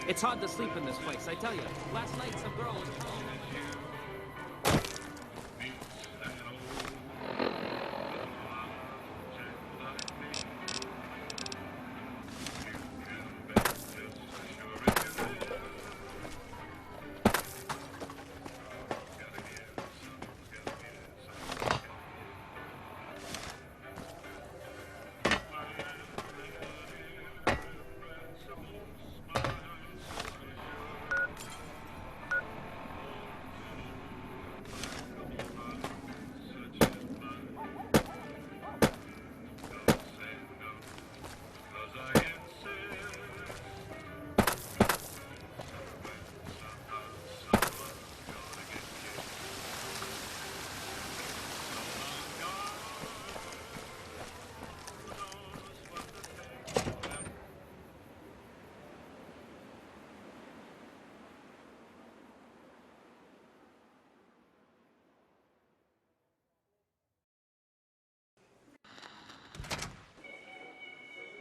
It's hard to sleep in this place, I tell you. Last night some girl was...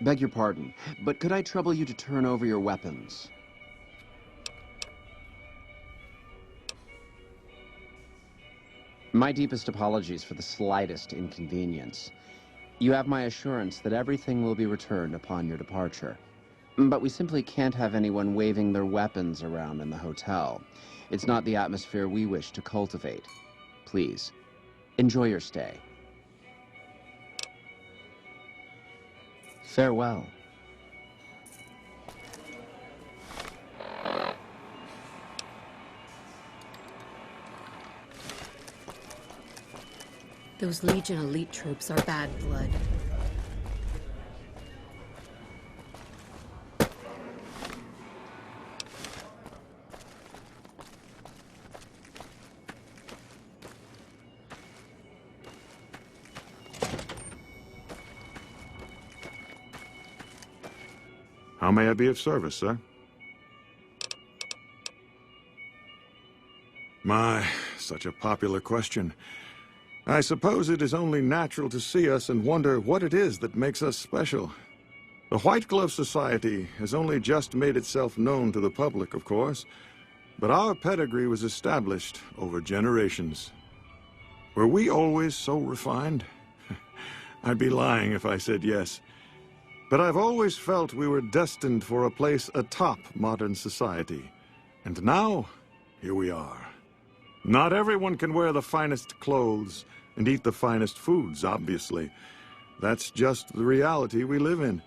Beg your pardon, but could I trouble you to turn over your weapons? My deepest apologies for the slightest inconvenience. You have my assurance that everything will be returned upon your departure. But we simply can't have anyone waving their weapons around in the hotel. It's not the atmosphere we wish to cultivate. Please, enjoy your stay. Farewell. Those Legion elite troops are bad blood. How may I be of service, sir? My, such a popular question. I suppose it is only natural to see us and wonder what it is that makes us special. The White Glove Society has only just made itself known to the public, of course, but our pedigree was established over generations. Were we always so refined? I'd be lying if I said yes. But I've always felt we were destined for a place atop modern society. And now, here we are. Not everyone can wear the finest clothes and eat the finest foods, obviously. That's just the reality we live in.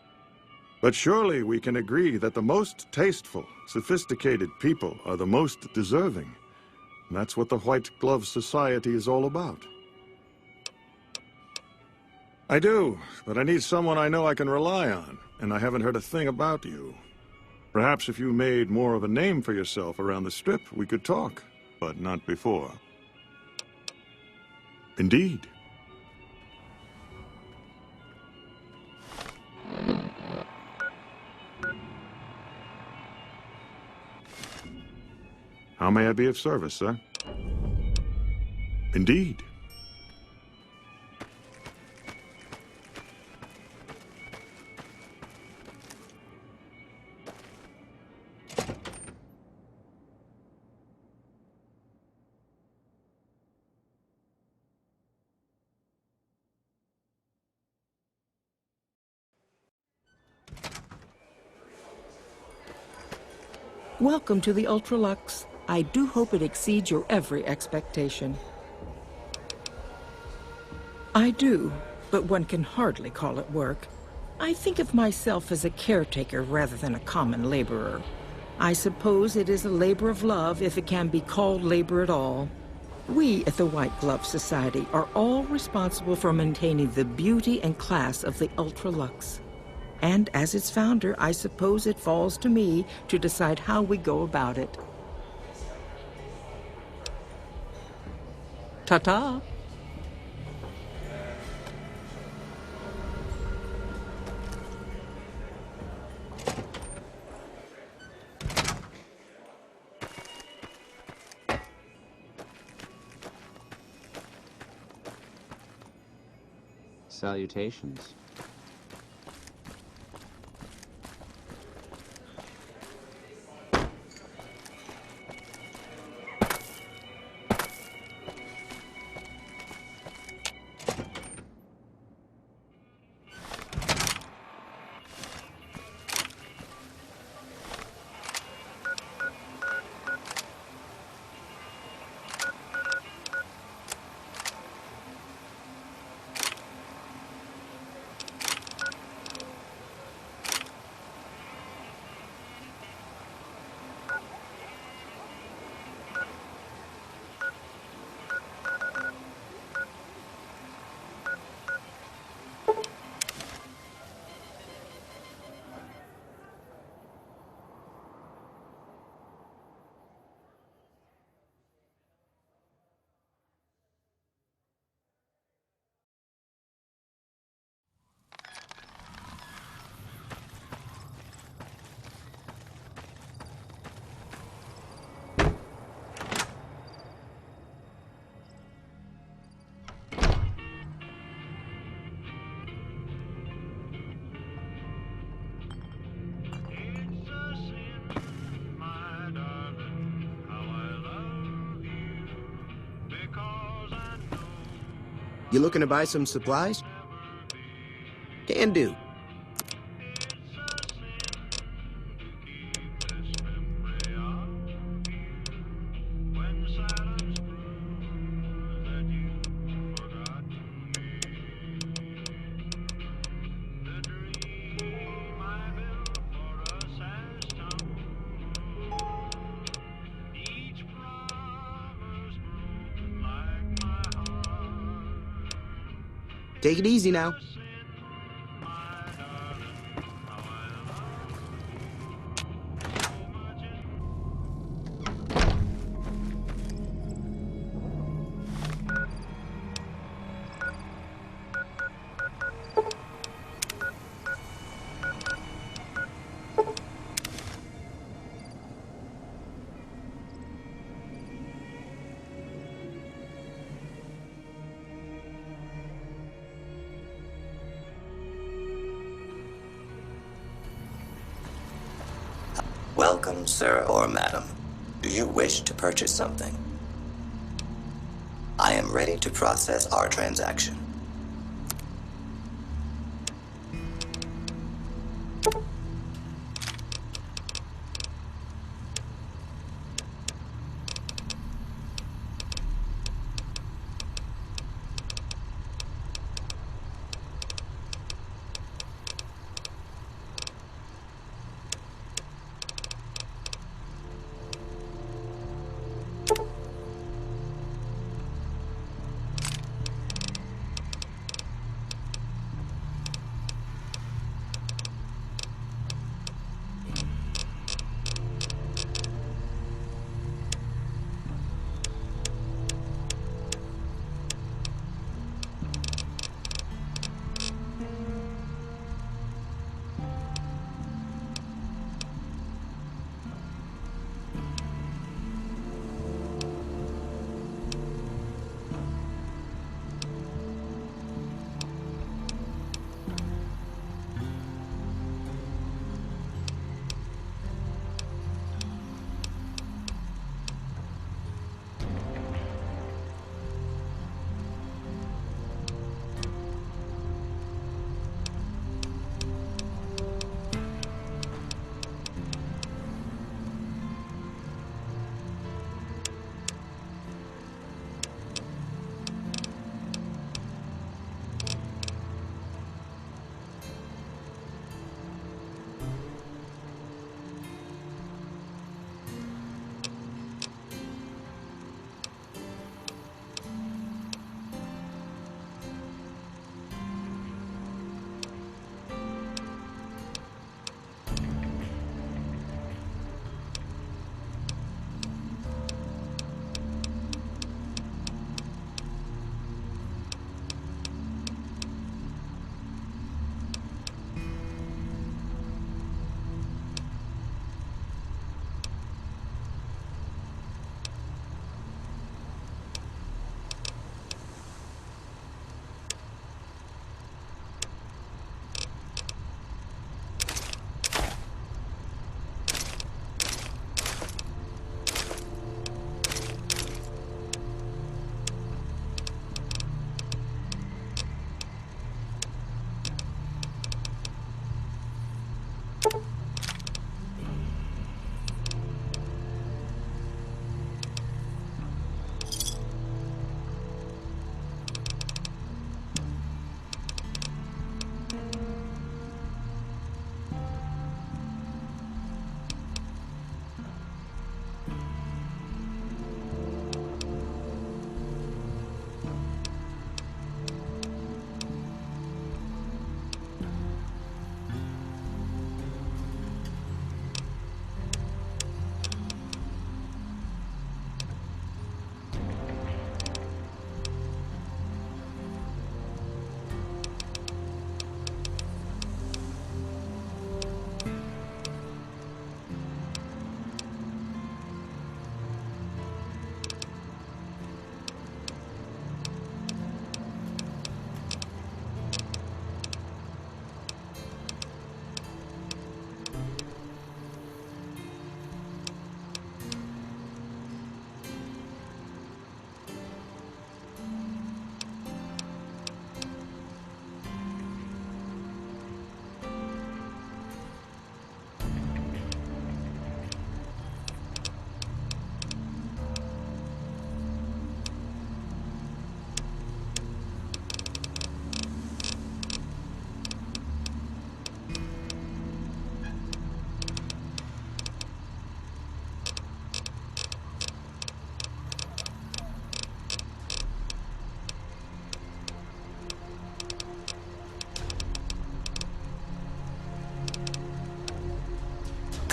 But surely we can agree that the most tasteful, sophisticated people are the most deserving. And that's what the White Glove Society is all about. I do, but I need someone I know I can rely on, and I haven't heard a thing about you. Perhaps if you made more of a name for yourself around the Strip, we could talk, but not before. Indeed. How may I be of service, sir? Indeed. Welcome to the Ultralux. I do hope it exceeds your every expectation. I do, but one can hardly call it work. I think of myself as a caretaker rather than a common laborer. I suppose it is a labor of love if it can be called labor at all. We at the White Glove Society are all responsible for maintaining the beauty and class of the Ultralux. And as its founder, I suppose it falls to me to decide how we go about it. Ta-ta! Salutations. You looking to buy some supplies? Can do. Take it easy now. Welcome, sir or madam. Do you wish to purchase something? I am ready to process our transaction.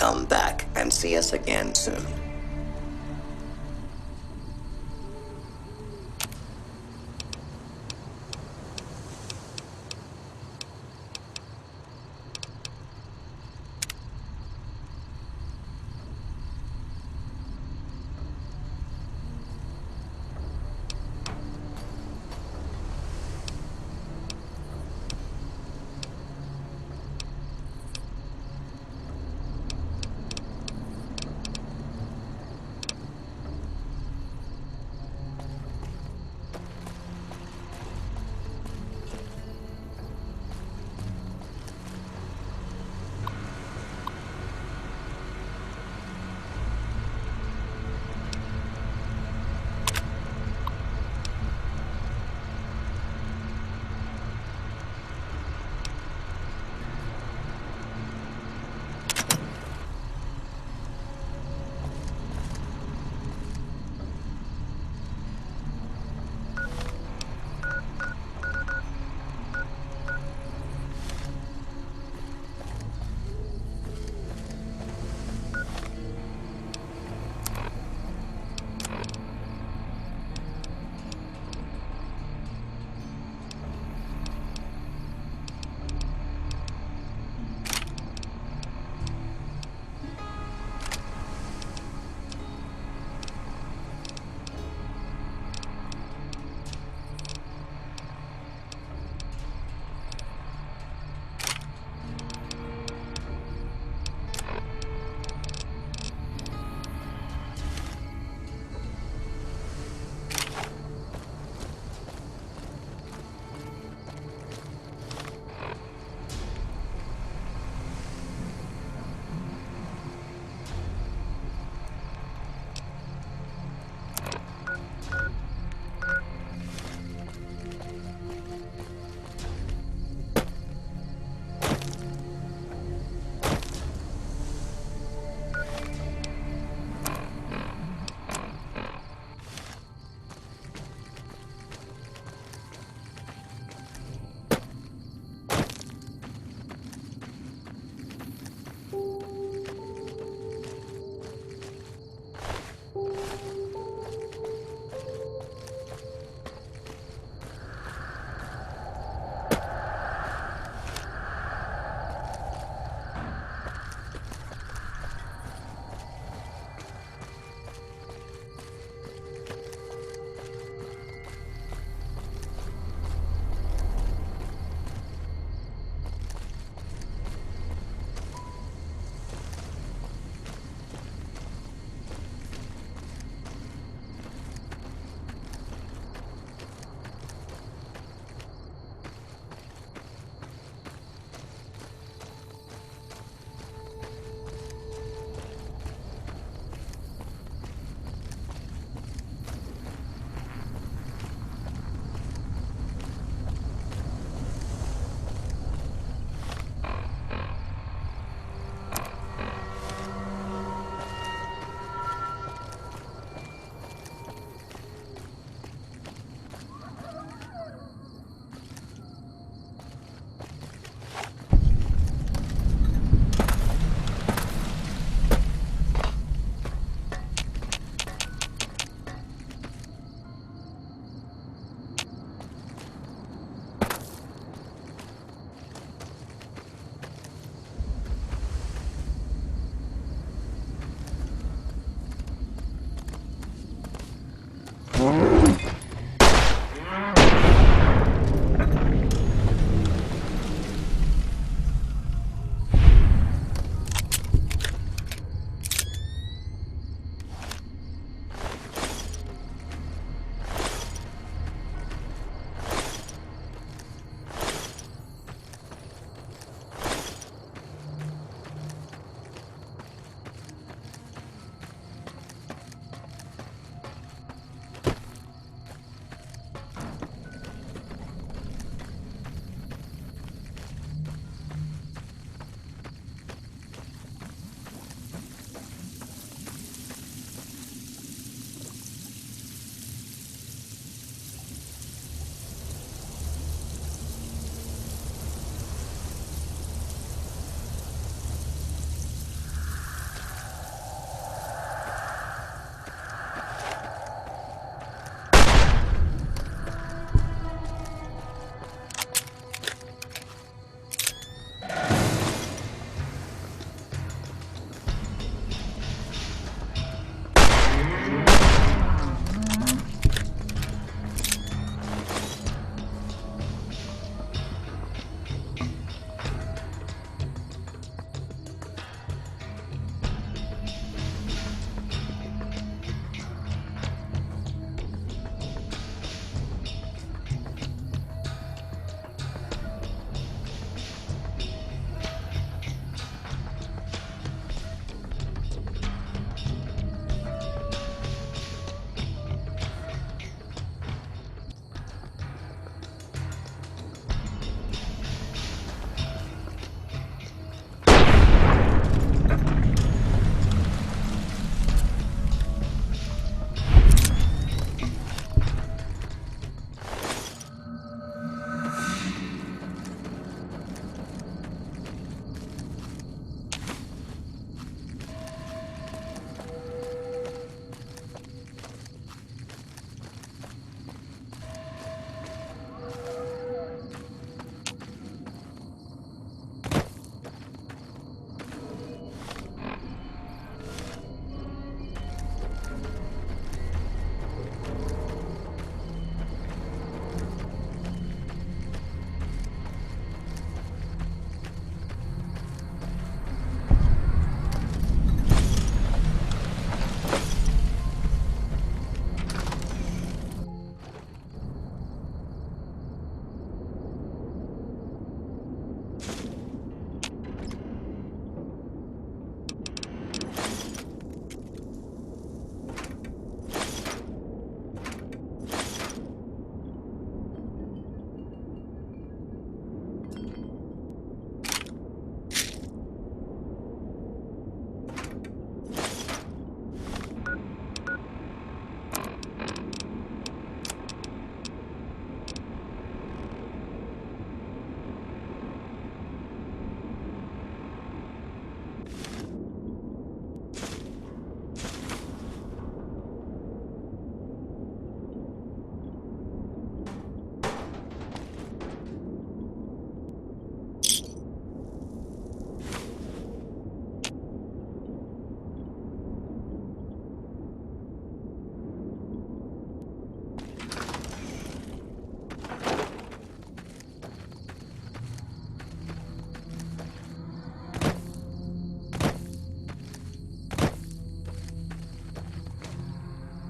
come back and see us again soon.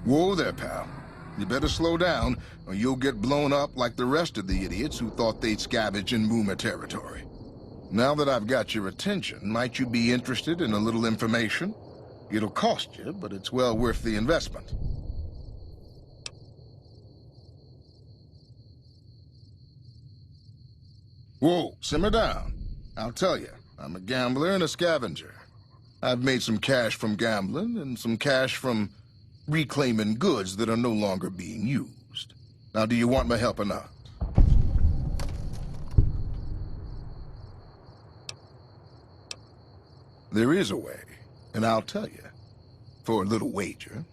Whoa there, pal. You better slow down, or you'll get blown up like the rest of the idiots who thought they'd scavenge in Moomer territory. Now that I've got your attention, might you be interested in a little information? It'll cost you, but it's well worth the investment. Whoa, simmer down. I'll tell you, I'm a gambler and a scavenger. I've made some cash from gambling and some cash from reclaiming goods that are no longer being used. Now, do you want my help or not? There is a way, and I'll tell you, for a little wager.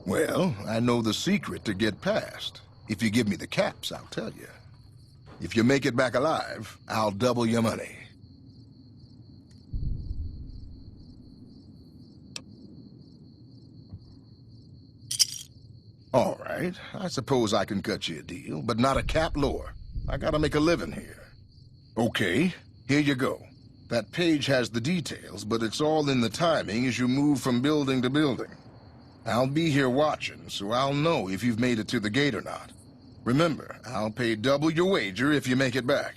Well, I know the secret to get past. If you give me the caps, I'll tell you. If you make it back alive, I'll double your money. All right, I suppose I can cut you a deal, but not a cap lower. I gotta make a living here. Okay, here you go. That page has the details, but it's all in the timing as you move from building to building. I'll be here watching, so I'll know if you've made it to the gate or not. Remember, I'll pay double your wager if you make it back.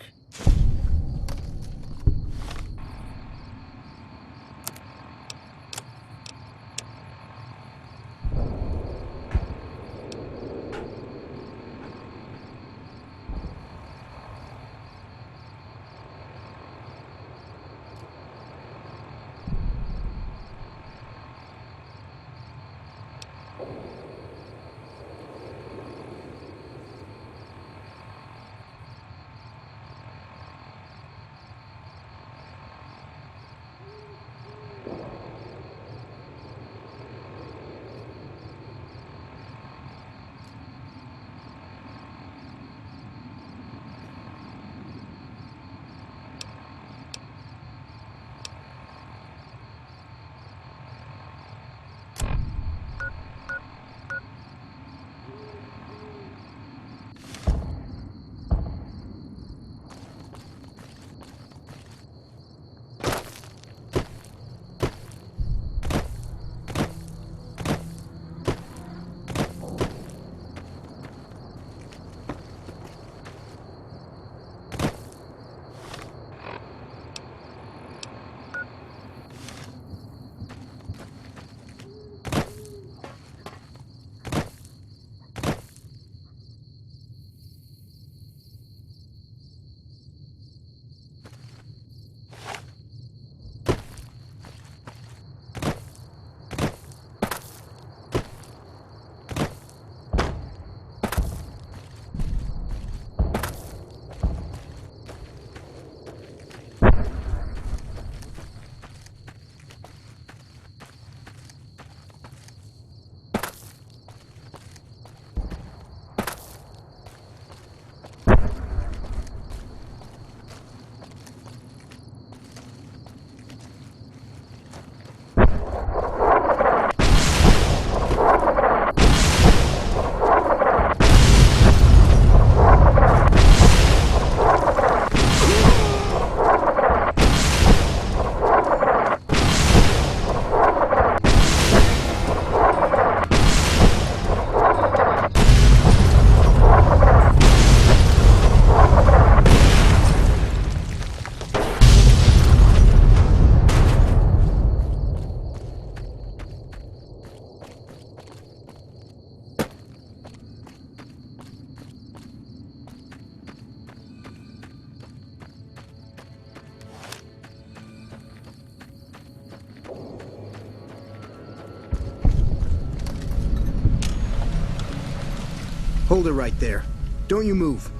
Hold it right there. Don't you move.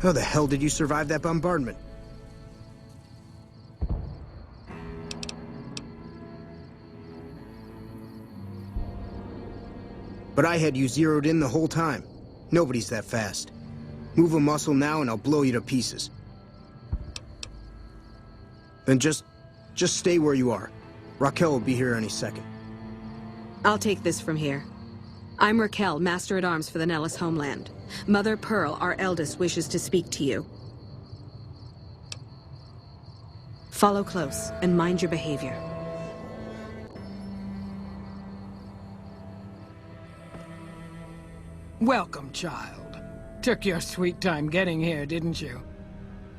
How the hell did you survive that bombardment? But I had you zeroed in the whole time. Nobody's that fast. Move a muscle now and I'll blow you to pieces. Then just stay where you are. Raquel will be here any second. I'll take this from here. I'm Raquel, Master-at-Arms for the Nellis homeland. Mother Pearl, our eldest, wishes to speak to you. Follow close and mind your behavior. Welcome, child. Took your sweet time getting here, didn't you?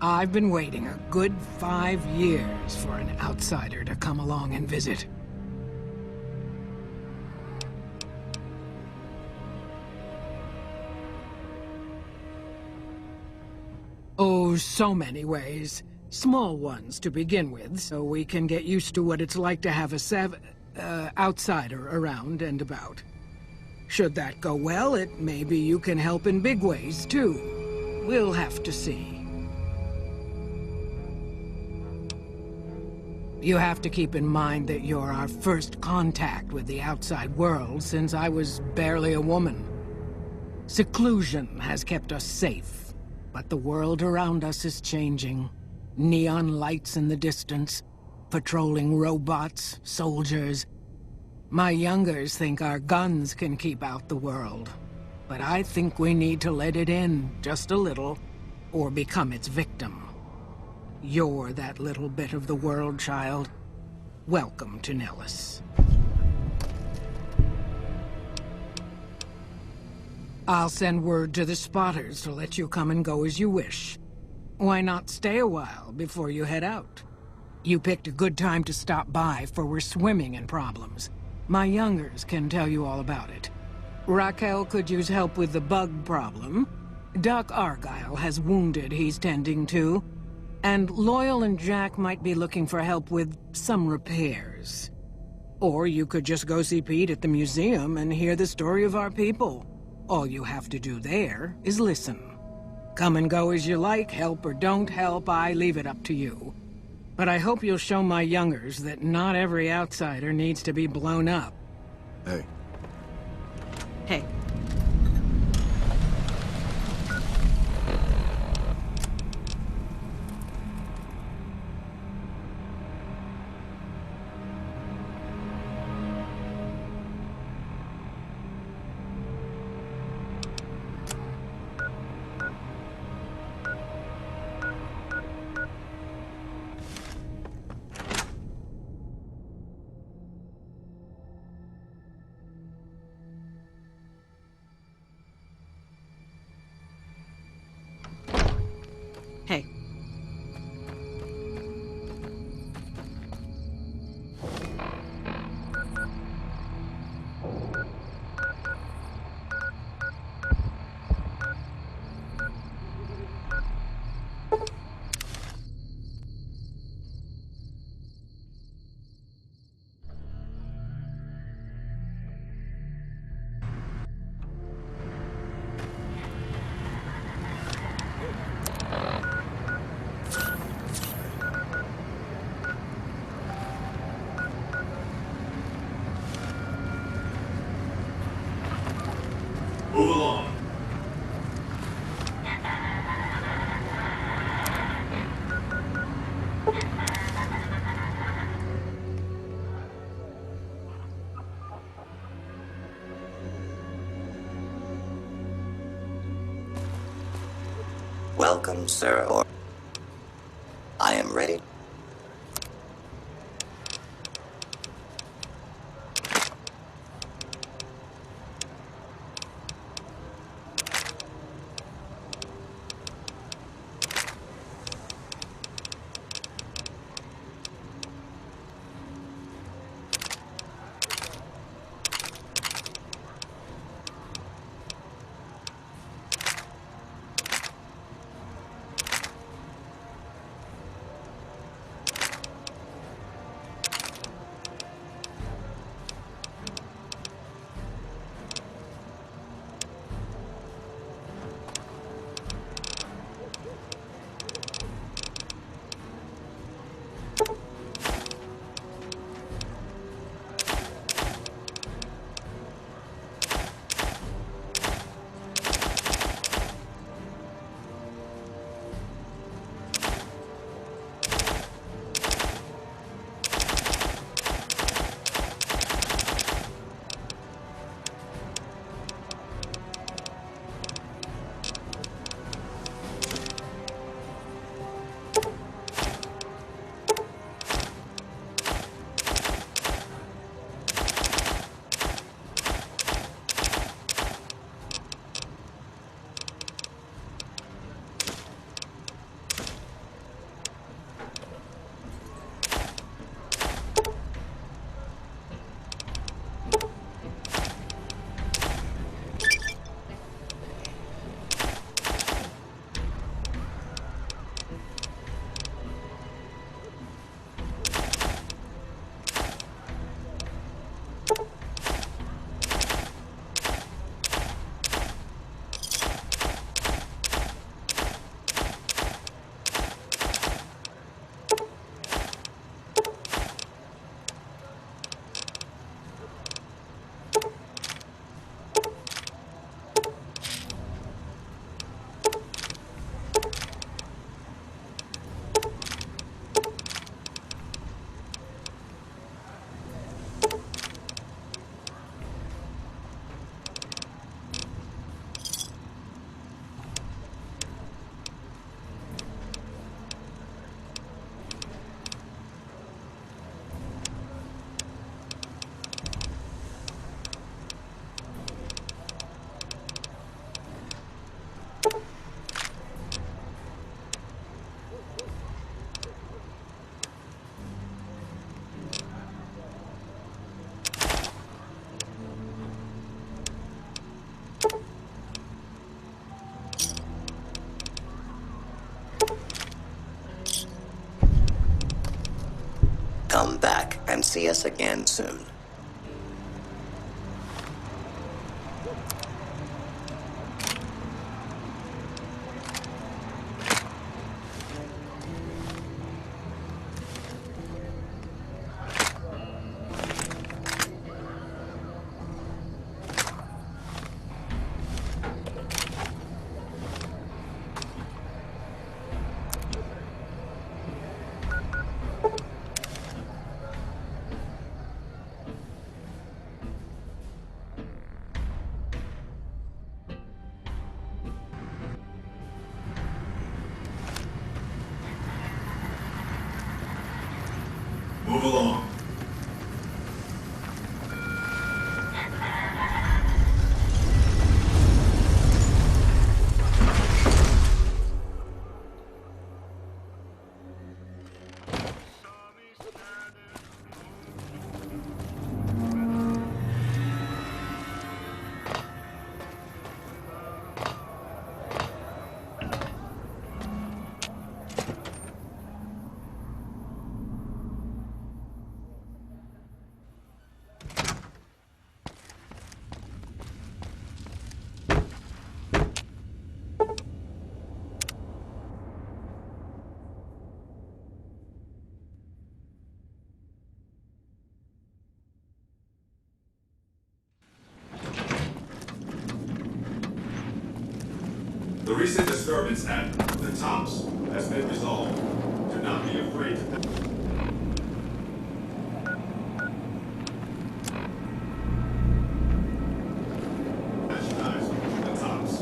I've been waiting a good 5 years for an outsider to come along and visit. Oh, so many ways. Small ones to begin with, so we can get used to what it's like to have a outsider around and about. Should that go well, maybe you can help in big ways, too. We'll have to see. You have to keep in mind that you're our first contact with the outside world since I was barely a woman. Seclusion has kept us safe, but the world around us is changing. Neon lights in the distance, patrolling robots, soldiers. My youngers think our guns can keep out the world, but I think we need to let it in just a little, or become its victim. You're that little bit of the world, child. Welcome to Nellis. I'll send word to the spotters to let you come and go as you wish. Why not stay a while before you head out? You picked a good time to stop by, for we're swimming in problems. My youngers can tell you all about it. Raquel could use help with the bug problem. Doc Argyle has wounded he's tending to. And Loyal and Jack might be looking for help with some repairs. Or you could just go see Pete at the museum and hear the story of our people. All you have to do there is listen. Come and go as you like, help or don't help, I leave it up to you. But I hope you'll show my youngers that not every outsider needs to be blown up. Hey. Hey. Hey. Move along. Welcome, sir. I am ready. Come back and see us again soon. Move along. The recent disturbance at the Tops has been resolved. Do not be afraid to... The Tops.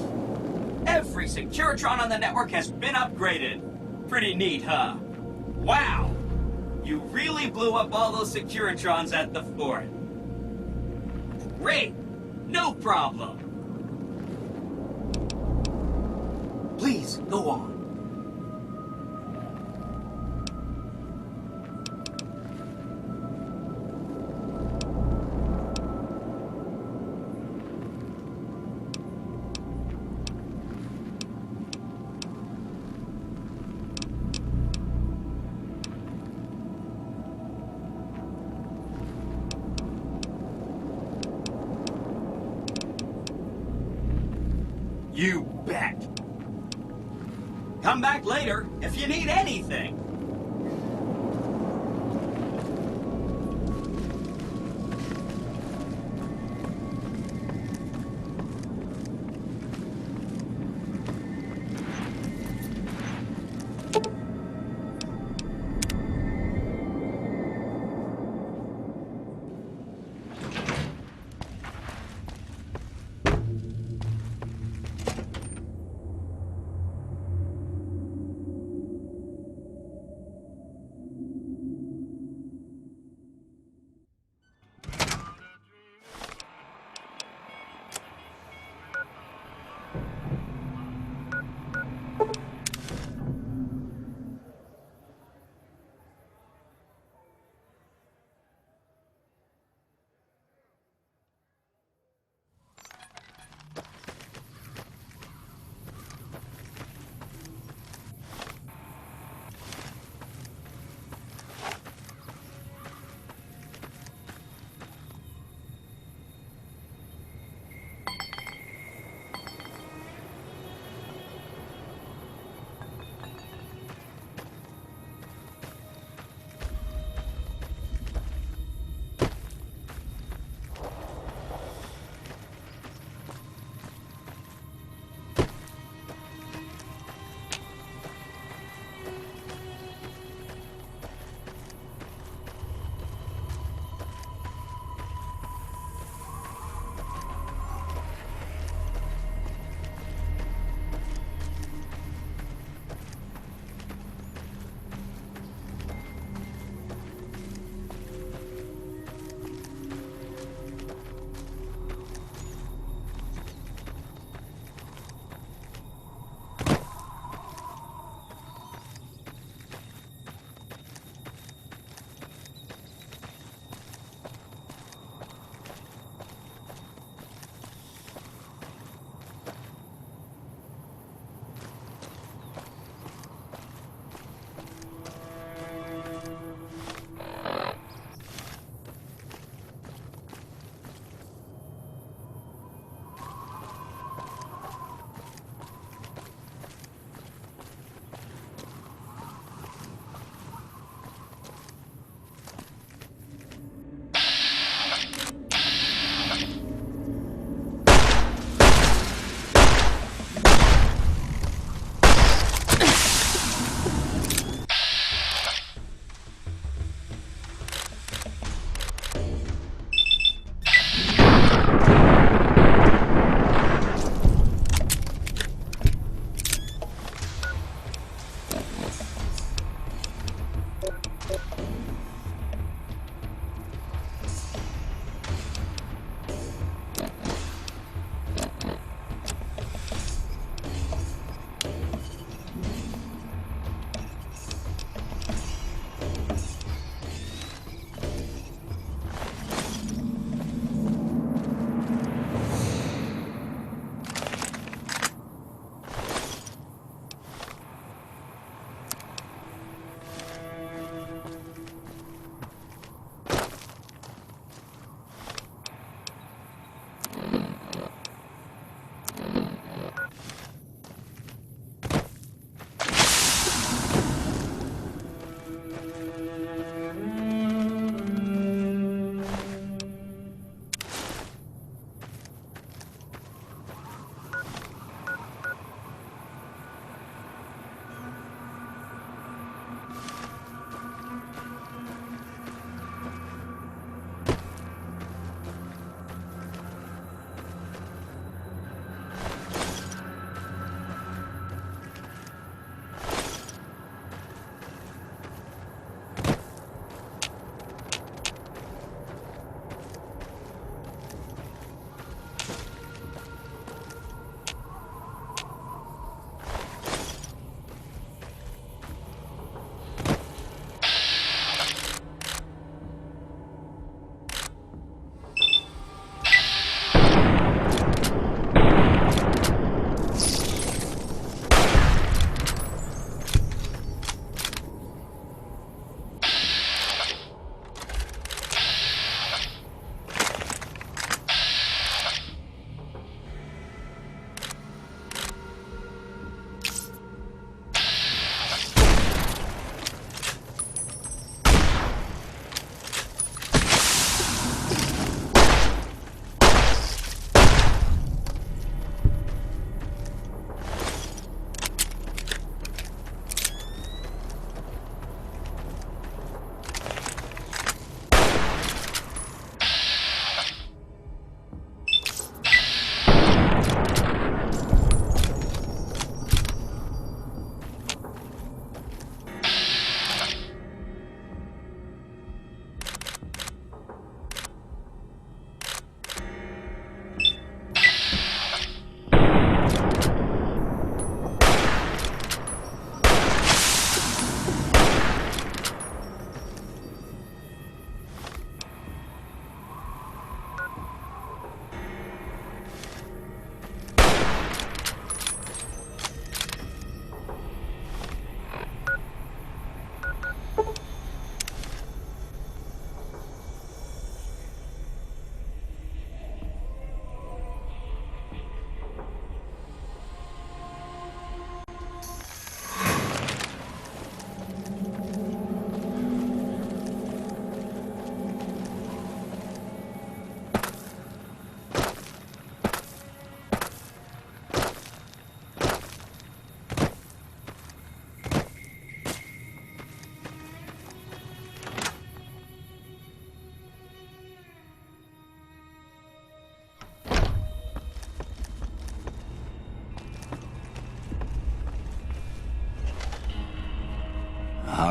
Every Securitron on the network has been upgraded. Pretty neat, huh? Wow! You really blew up all those Securitrons at the fort. Great! No problem! Please, go on. You bet. Come back later if you need anything.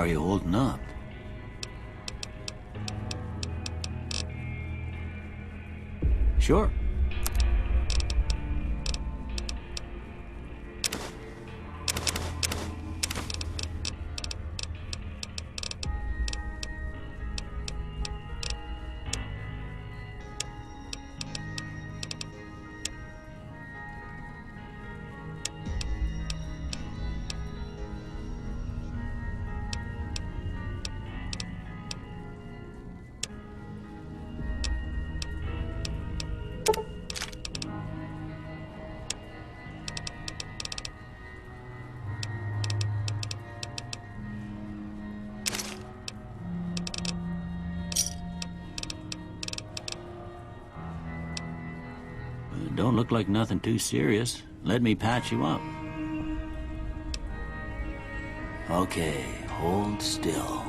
are you holding up? Sure. Don't look like nothing too serious. Let me patch you up. Okay, hold still.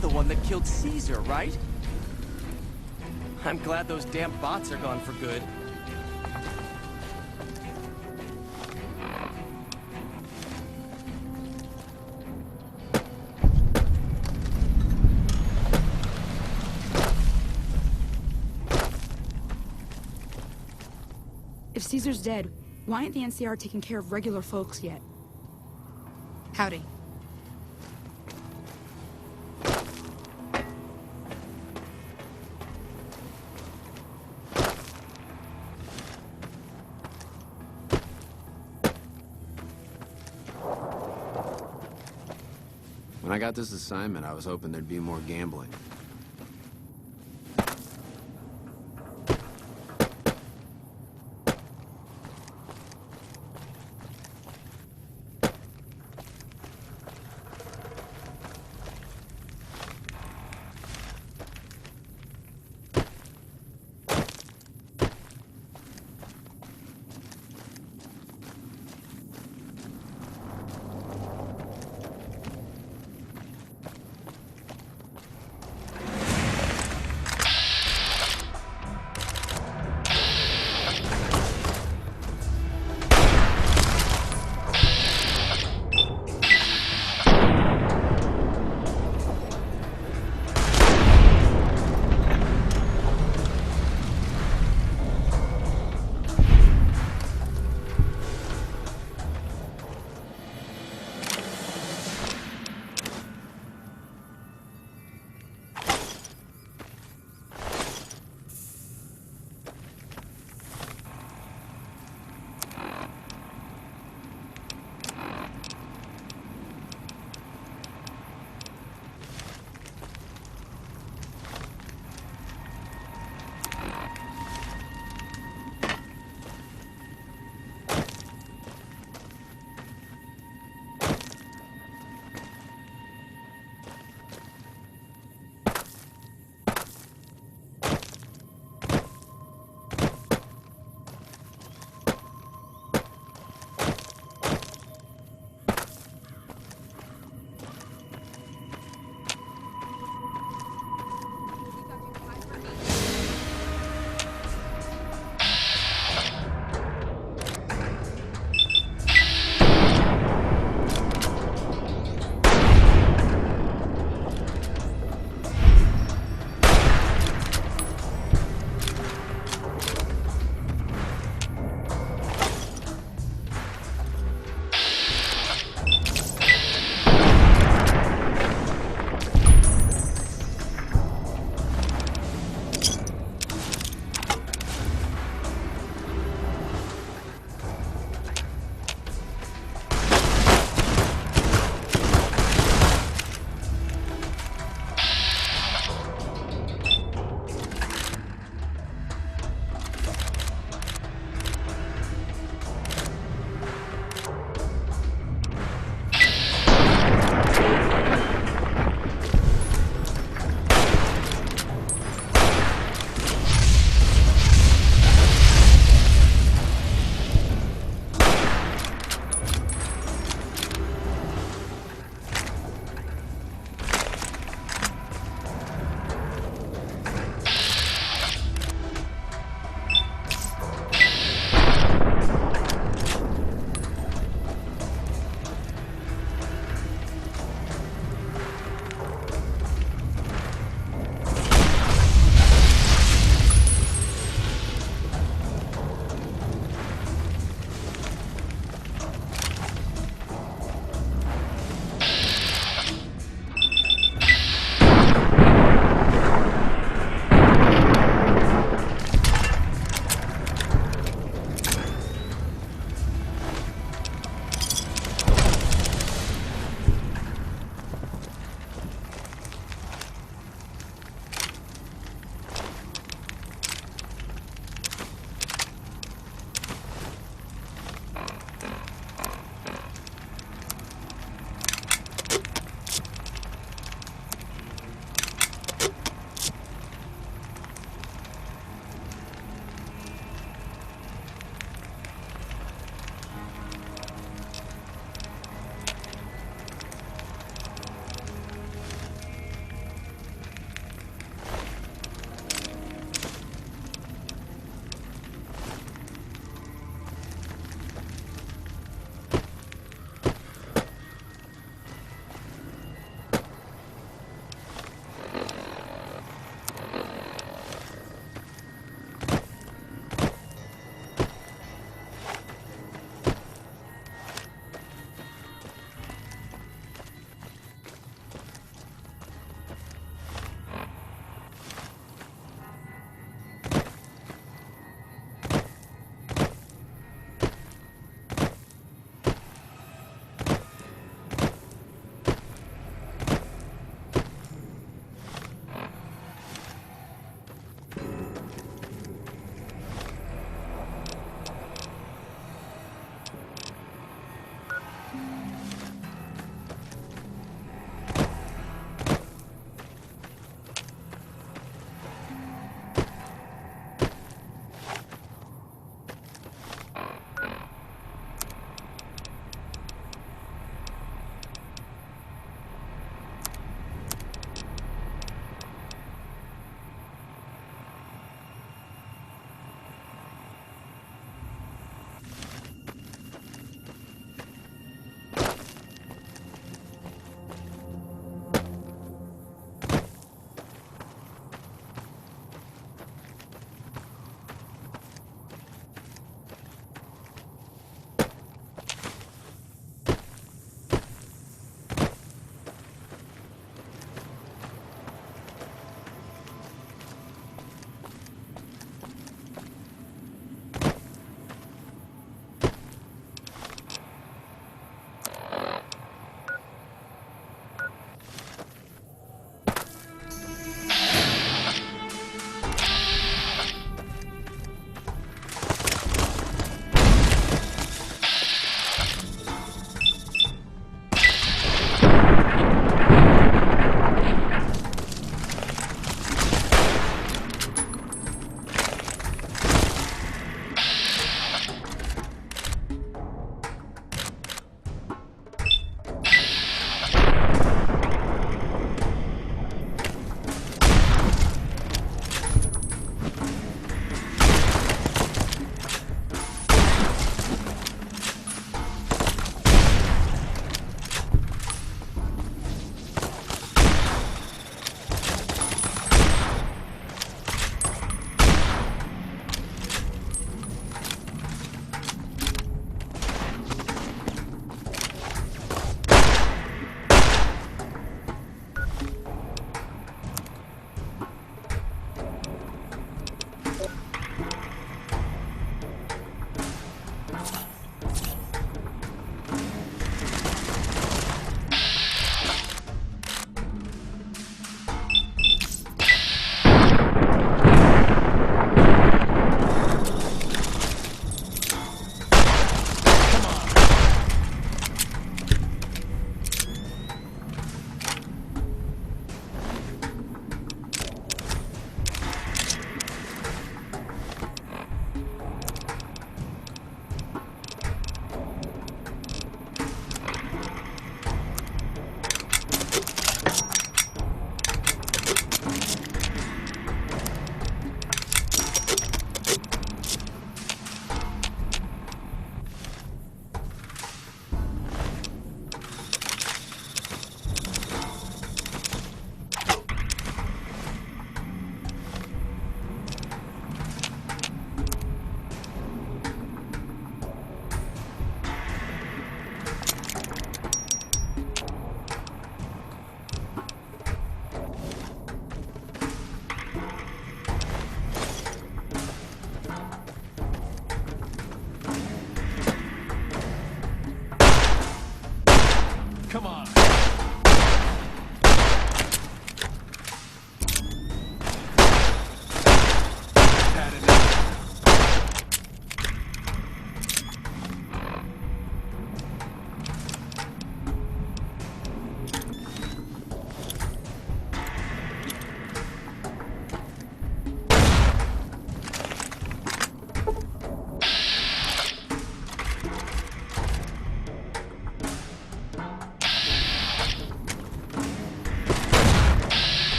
The one that killed Caesar, right? I'm glad those damn bots are gone for good. If Caesar's dead, why ain't the NCR taking care of regular folks yet? Howdy. When I got this assignment, I was hoping there'd be more gambling.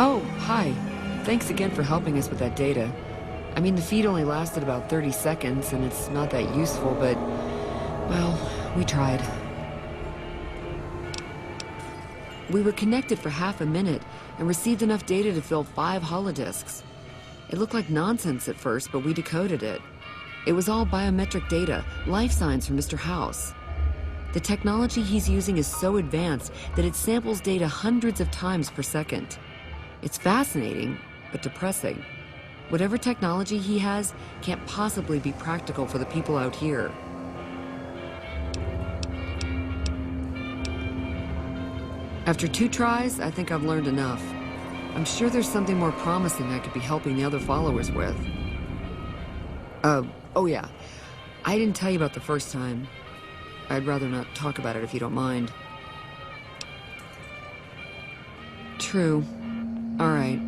Oh, hi. Thanks again for helping us with that data. I mean, the feed only lasted about 30 seconds, and it's not that useful, but... well, we tried. We were connected for half a minute, and received enough data to fill 5 holodisks. It looked like nonsense at first, but we decoded it. It was all biometric data, life signs from Mr. House. The technology he's using is so advanced that it samples data hundreds of times per second. It's fascinating, but depressing. Whatever technology he has can't possibly be practical for the people out here. After 2 tries, I think I've learned enough. I'm sure there's something more promising I could be helping the other followers with. Oh yeah. I didn't tell you about the first time. I'd rather not talk about it if you don't mind. True. Alright.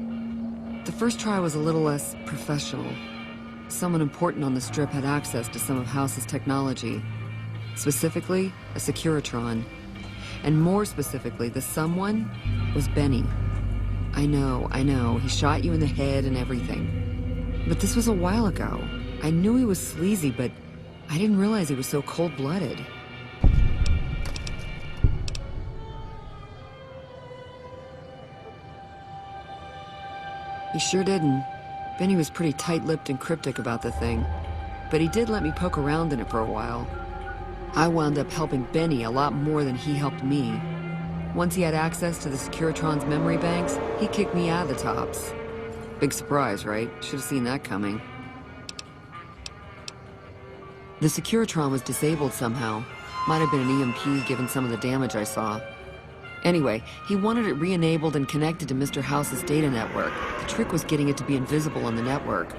The first try was a little less professional. Someone important on the strip had access to some of House's technology. Specifically, a Securitron. And more specifically, the someone was Benny. I know, he shot you in the head and everything. But this was a while ago. I knew he was sleazy, but I didn't realize he was so cold-blooded. He sure didn't. Benny was pretty tight-lipped and cryptic about the thing, but he did let me poke around in it for a while. I wound up helping Benny a lot more than he helped me. Once he had access to the Securitron's memory banks, he kicked me out of the tops. Big surprise, right? Should have seen that coming. The Securitron was disabled somehow. Might have been an EMP given some of the damage I saw. Anyway, he wanted it re-enabled and connected to Mr. House's data network. The trick was getting it to be invisible on the network.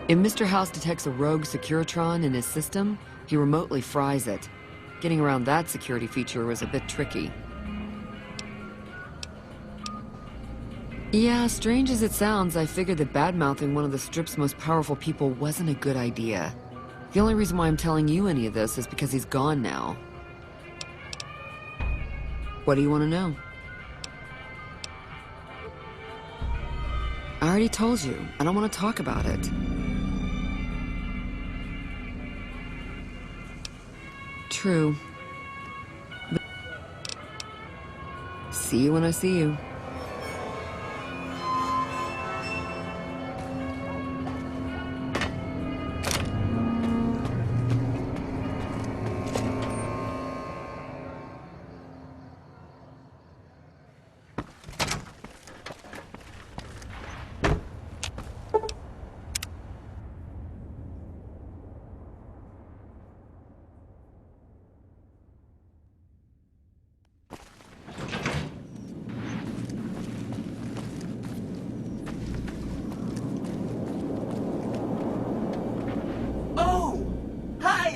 If Mr. House detects a rogue Securitron in his system, he remotely fries it. Getting around that security feature was a bit tricky. Yeah, strange as it sounds, I figured that bad-mouthing one of the Strip's most powerful people wasn't a good idea. The only reason why I'm telling you any of this is because he's gone now. What do you want to know? I already told you. I don't want to talk about it. True. But see you when I see you.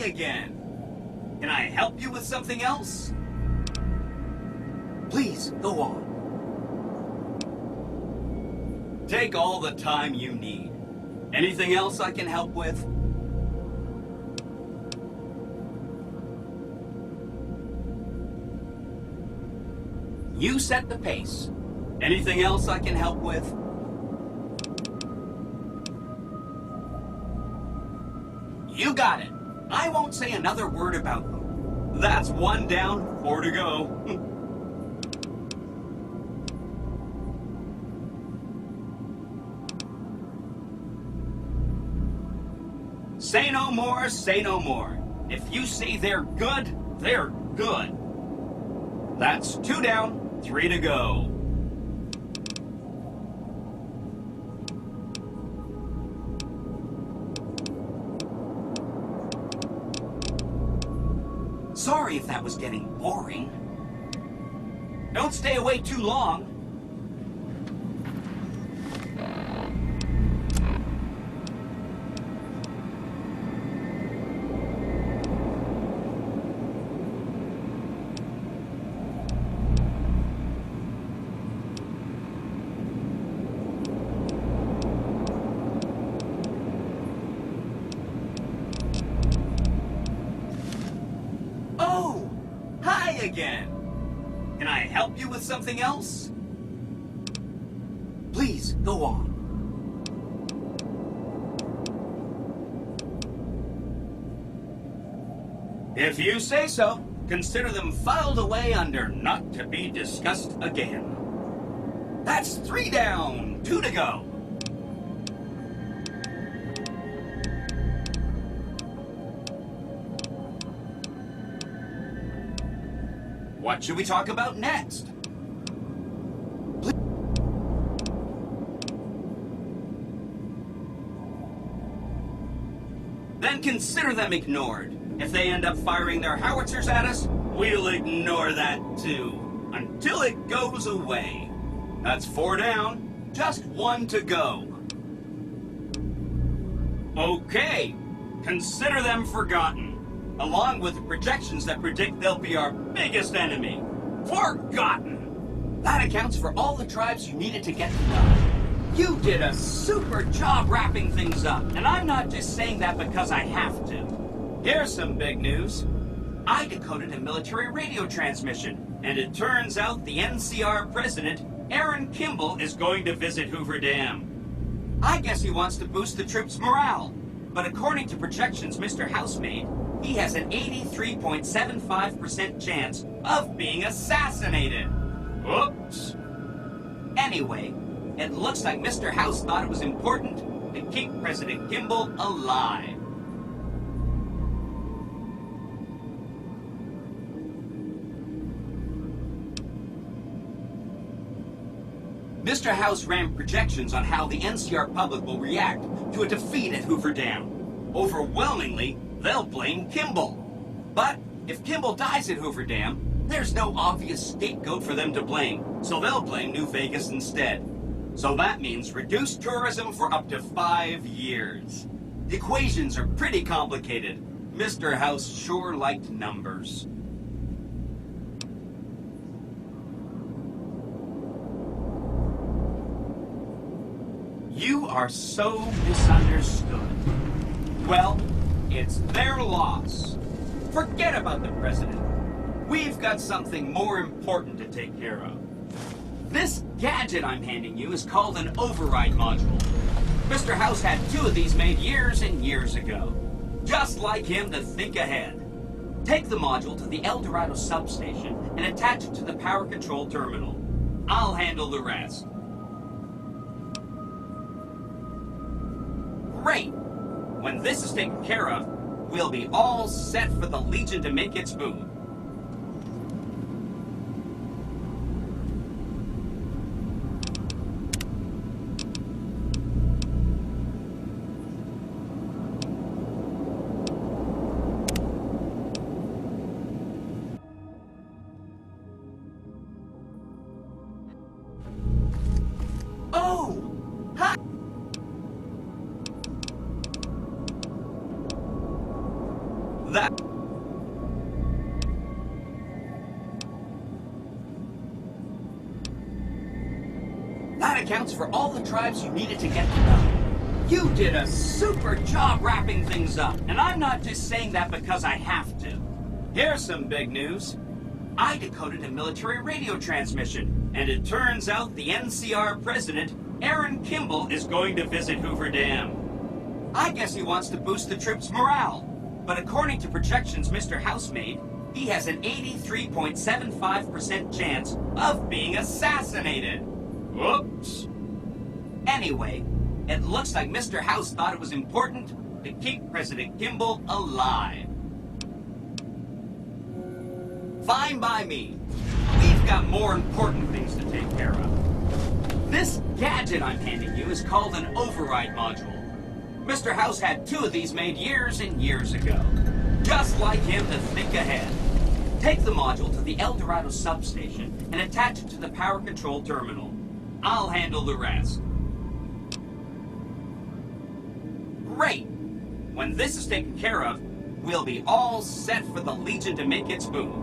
Again. Can I help you with something else? Please, go on. Take all the time you need. Anything else I can help with? You set the pace. Anything else I can help with? You got it. I won't say another word about them. That's 1 down, 4 to go. Say no more, say no more. If you say they're good, they're good. That's 2 down, 3 to go. Sorry if that was getting boring. Don't stay away too long. Again. Can I help you with something else? Please, go on. If you say so, consider them filed away under not to be discussed again. That's 3 down, 2 to go. What should we talk about next? Then consider them ignored. If they end up firing their howitzers at us, we'll ignore that too, until it goes away. That's 4 down, just 1 to go. Okay, consider them forgotten, along with the projections that predict they'll be our biggest enemy. Forgotten! That accounts for all the tribes you needed to get to know. You did a super job wrapping things up, and I'm not just saying that because I have to. Here's some big news. I decoded a military radio transmission, and it turns out the NCR president, Aaron Kimball, is going to visit Hoover Dam. I guess he wants to boost the troops' morale, but according to projections Mr. House made, he has an 83.75% chance of being assassinated. Oops. Anyway, it looks like Mr. House thought it was important to keep President Kimball alive. Mr. House ran projections on how the NCR public will react to a defeat at Hoover Dam. Overwhelmingly, they'll blame Kimball. But if Kimball dies at Hoover Dam, there's no obvious scapegoat for them to blame, so they'll blame New Vegas instead. So that means reduced tourism for up to 5 years. The equations are pretty complicated. Mr. House sure liked numbers. You are so misunderstood. Well, it's their loss. Forget about the president. We've got something more important to take care of. This gadget I'm handing you is called an override module. Mr. House had 2 of these made years and years ago. Just like him to think ahead. Take the module to the El Dorado substation and attach it to the power control terminal. I'll handle the rest. Great! When this is taken care of, we'll be all set for the Legion to make its move. That accounts for all the tribes you needed to get to know. You did a super job wrapping things up, and I'm not just saying that because I have to. Here's some big news. I decoded a military radio transmission, and it turns out the NCR president, Aaron Kimball, is going to visit Hoover Dam. I guess he wants to boost the troops' morale, but according to projections Mr. House made, he has an 83.75% chance of being assassinated. Whoops. Anyway, it looks like Mr. House thought it was important to keep President Kimball alive. Fine by me. We've got more important things to take care of. This gadget I'm handing you is called an override module. Mr. House had 2 of these made years and years ago. Just like him to think ahead. Take the module to the El Dorado substation and attach it to the power control terminal. I'll handle the rest. Great! When this is taken care of, we'll be all set for the Legion to make its move.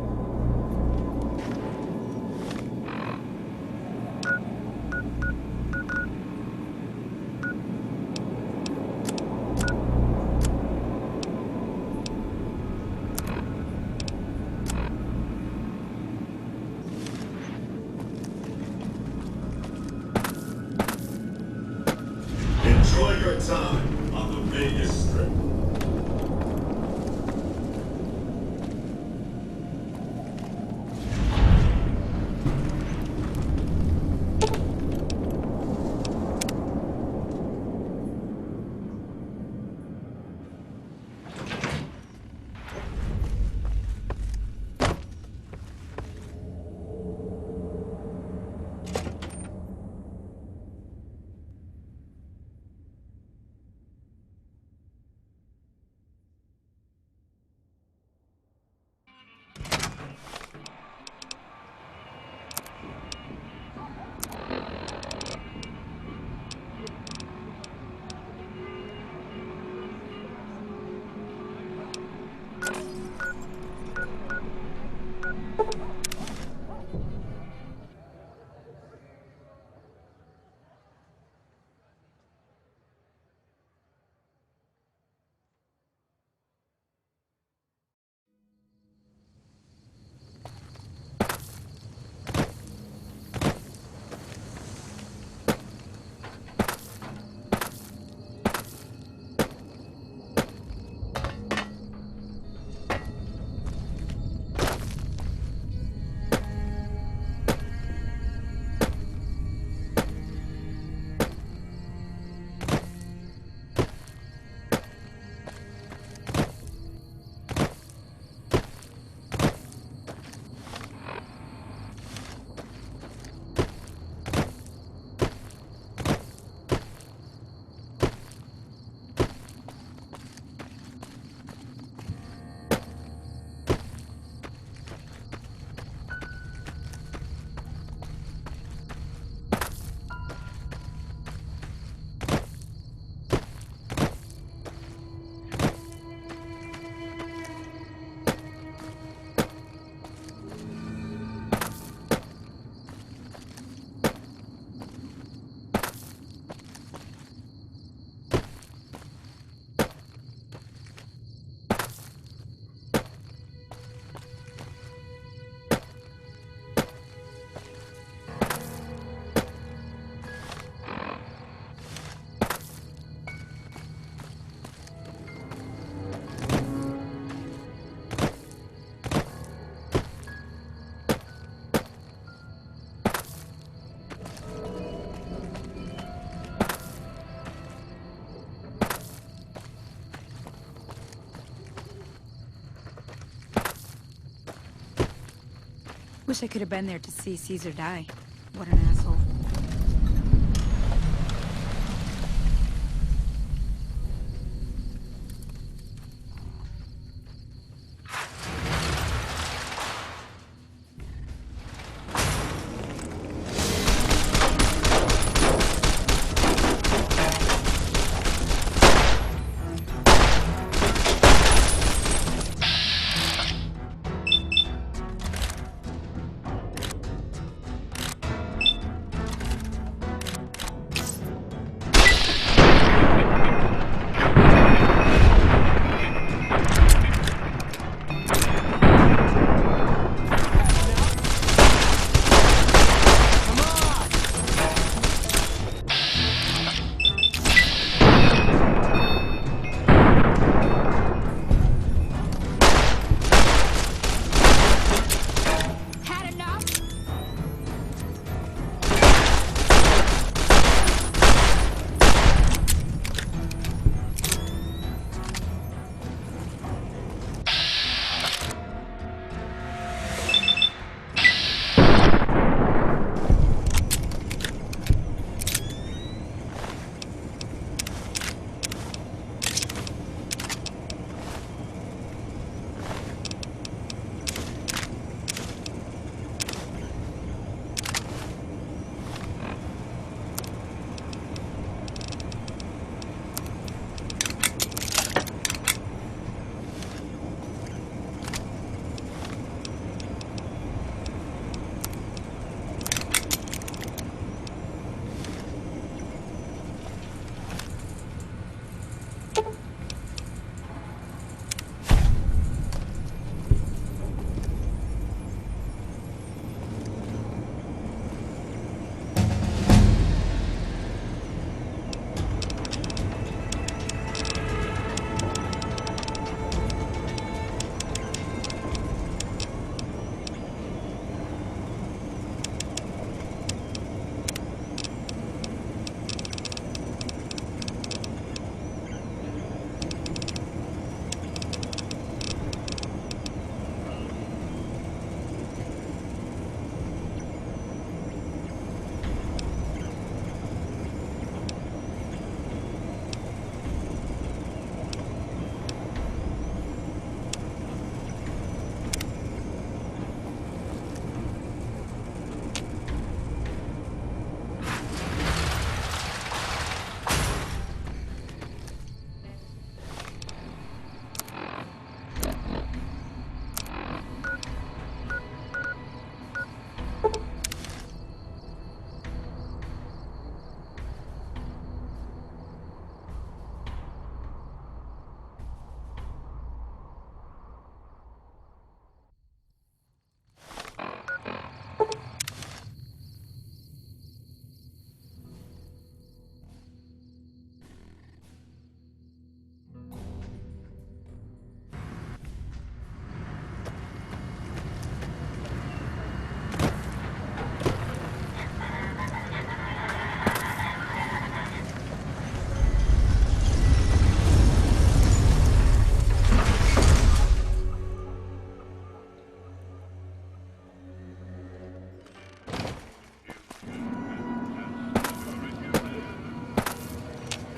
Wish I could have been there to see Caesar die. What an asshole.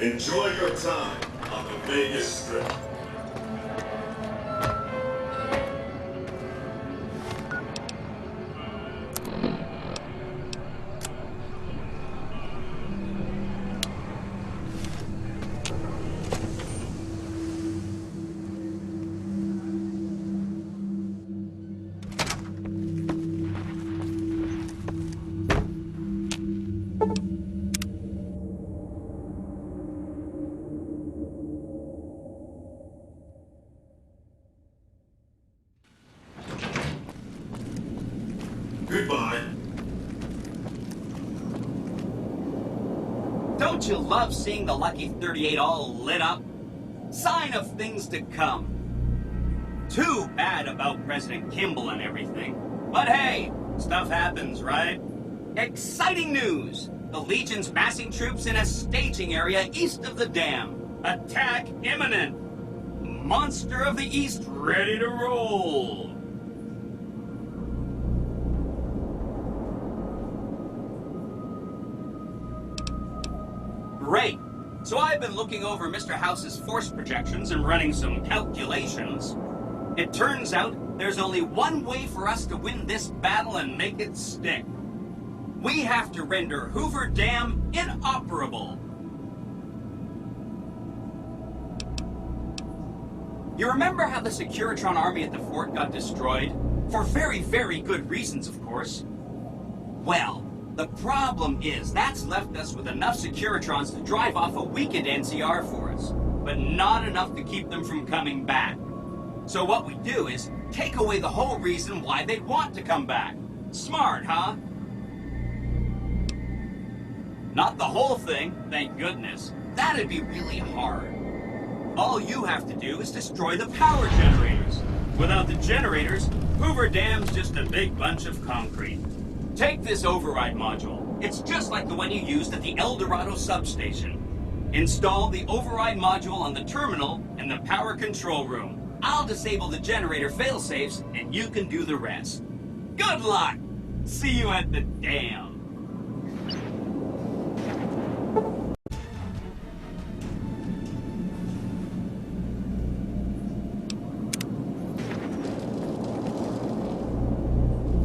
Enjoy your time on the Vegas Strip. Goodbye. Don't you love seeing the Lucky 38 all lit up? Sign of things to come. Too bad about President Kimball and everything. But hey, stuff happens, right? Exciting news! The Legion's massing troops in a staging area east of the dam. Attack imminent! Monster of the East ready to roll! So I've been looking over Mr. House's force projections and running some calculations. It turns out there's only one way for us to win this battle and make it stick. We have to render Hoover Dam inoperable. You remember how the Securitron army at the fort got destroyed? For very, very good reasons, of course. Well, the problem is that's left us with enough Securitrons to drive off a weakened NCR for us, but not enough to keep them from coming back. So what we do is take away the whole reason why they'd want to come back. Smart, huh? Not the whole thing, thank goodness. That'd be really hard. All you have to do is destroy the power generators. Without the generators, Hoover Dam's just a big bunch of concrete. Take this override module. It's just like the one you used at the El Dorado substation. Install the override module on the terminal in the power control room. I'll disable the generator failsafes, and you can do the rest. Good luck! See you at the dam.